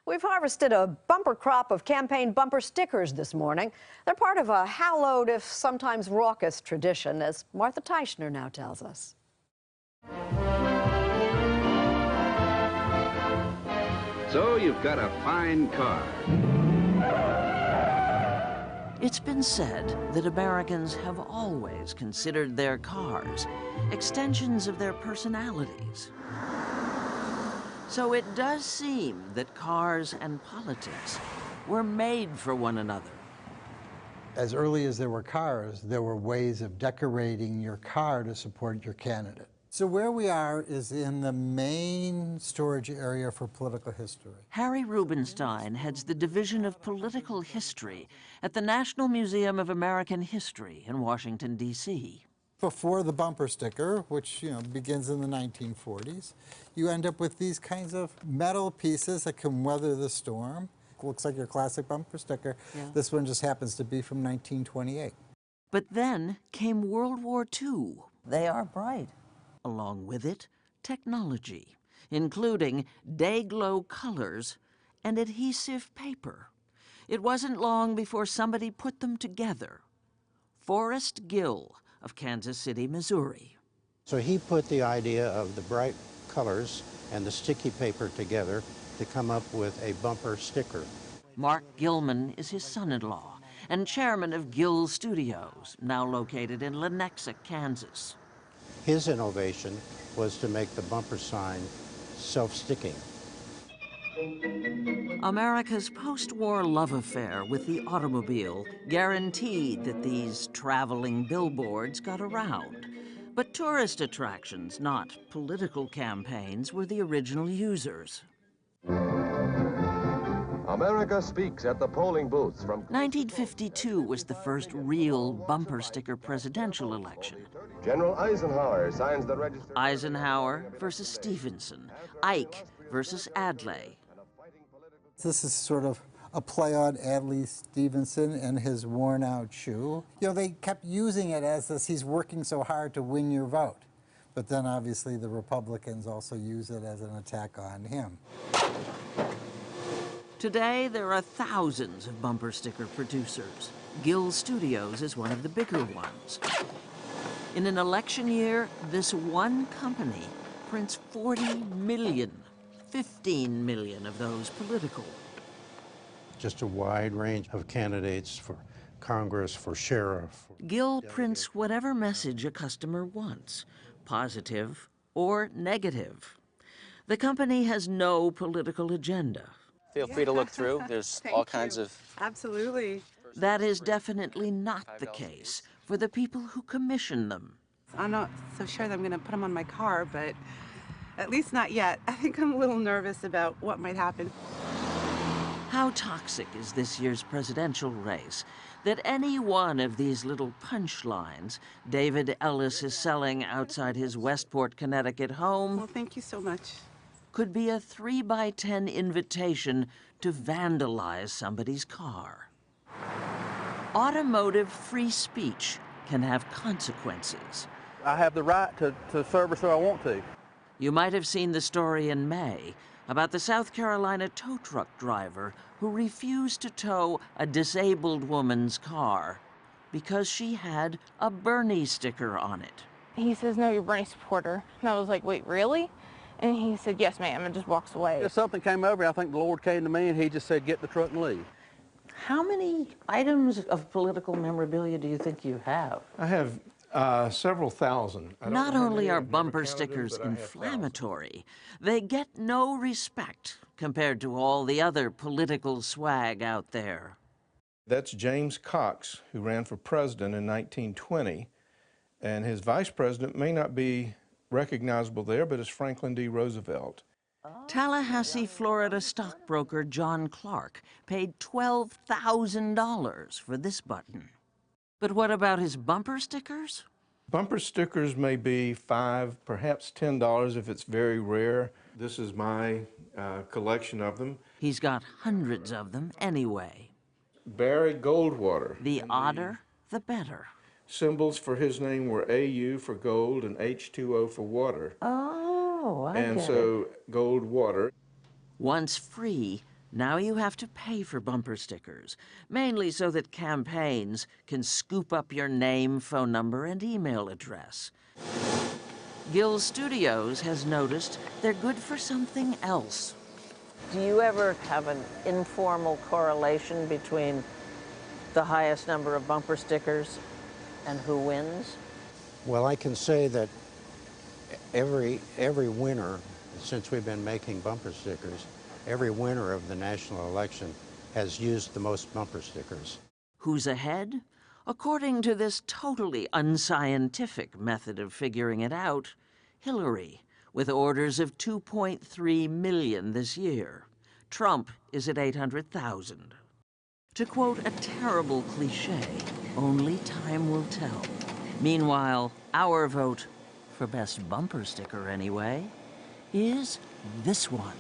We've harvested a bumper crop of campaign bumper stickers this morning. They're part of a hallowed, if sometimes raucous, tradition, as Martha Teichner now tells us. So you've got a fine car. It's been said that Americans have always considered their cars extensions of their personalities. So it does seem that cars and politics were made for one another. As early as there were cars, there were ways of decorating your car to support your candidate. So where we are is in the main storage area for political history. Harry Rubenstein heads the Division of Political History at the National Museum of American History in Washington, D.C. Before the bumper sticker, which begins in the 1940s, you end up with these kinds of metal pieces that can weather the storm. Looks like your classic bumper sticker. Yeah. This one just happens to be from 1928. But then came World War II. They are bright. Along with it, technology, including day-glow colors and adhesive paper. It wasn't long before somebody put them together. Forrest Gill of Kansas City, Missouri. So he put the idea of the bright colors and the sticky paper together to come up with a bumper sticker. Mark Gilman is his son-in-law and chairman of Gill Studios, now located in Lenexa, Kansas. His innovation was to make the bumper sign self-sticking. America's post-war love affair with the automobile guaranteed that these traveling billboards got around. But tourist attractions, not political campaigns, were the original users. America speaks at the polling booths from... 1952 was the first real bumper sticker presidential election. General Eisenhower signs the register... Eisenhower versus Stevenson. Ike versus Adlai. This is sort of a play on Adlai Stevenson and his worn-out shoe. They kept using it as this, he's working so hard to win your vote. But then obviously the Republicans also use it as an attack on him. Today, there are thousands of bumper sticker producers. Gill Studios is one of the bigger ones. In an election year, this one company prints 40 million, 15 million of those political. Just a wide range of candidates for Congress, for sheriff. Gill prints whatever message a customer wants, positive or negative. The company has no political agenda. Feel free to look through. There's all kinds of... Absolutely. That is definitely not the case for the people who commission them. I'm not so sure that I'm going to put them on my car, but at least not yet. I think I'm a little nervous about what might happen. How toxic is this year's presidential race that any one of these little punchlines David Ellis is selling outside his Westport, Connecticut home... Well, thank you so much. ...could be a 3x10 invitation to vandalize somebody's car. Automotive free speech can have consequences. I have the right to service who I want to. You might have seen the story in May about the South Carolina tow truck driver who refused to tow a disabled woman's car because she had a Bernie sticker on it. He says, "No, you're Bernie supporter." And I was like, "Wait, really?" And he said, "Yes, ma'am," and just walks away. If something came over, I think the Lord came to me and he just said, "Get the truck and leave." How many items of political memorabilia do you think you have? I have several thousand. Not only are bumper stickers inflammatory, they get no respect compared to all the other political swag out there. That's James Cox, who ran for president in 1920, and his vice president may not be recognizable there, but it's Franklin D. Roosevelt. Tallahassee, Florida stockbroker John Clark paid $12,000 for this button. But what about his bumper stickers? Bumper stickers may be $5, perhaps $10 if it's very rare. This is my collection of them. He's got hundreds of them anyway. Barry Goldwater. The odder, the better. Symbols for his name were AU for gold and H2O for water. Oh, I get it. And so Goldwater. Once free, Now you have to pay for bumper stickers, mainly so that campaigns can scoop up your name, phone number, and email address. Gill Studios has noticed they're good for something else. Do you ever have an informal correlation between the highest number of bumper stickers and who wins? Well, I can say that every winner, since we've been making bumper stickers, every winner of the national election has used the most bumper stickers. Who's ahead? According to this totally unscientific method of figuring it out, Hillary, with orders of 2.3 million this year. Trump is at 800,000. To quote a terrible cliche, only time will tell. Meanwhile, our vote, for best bumper sticker anyway, is this one.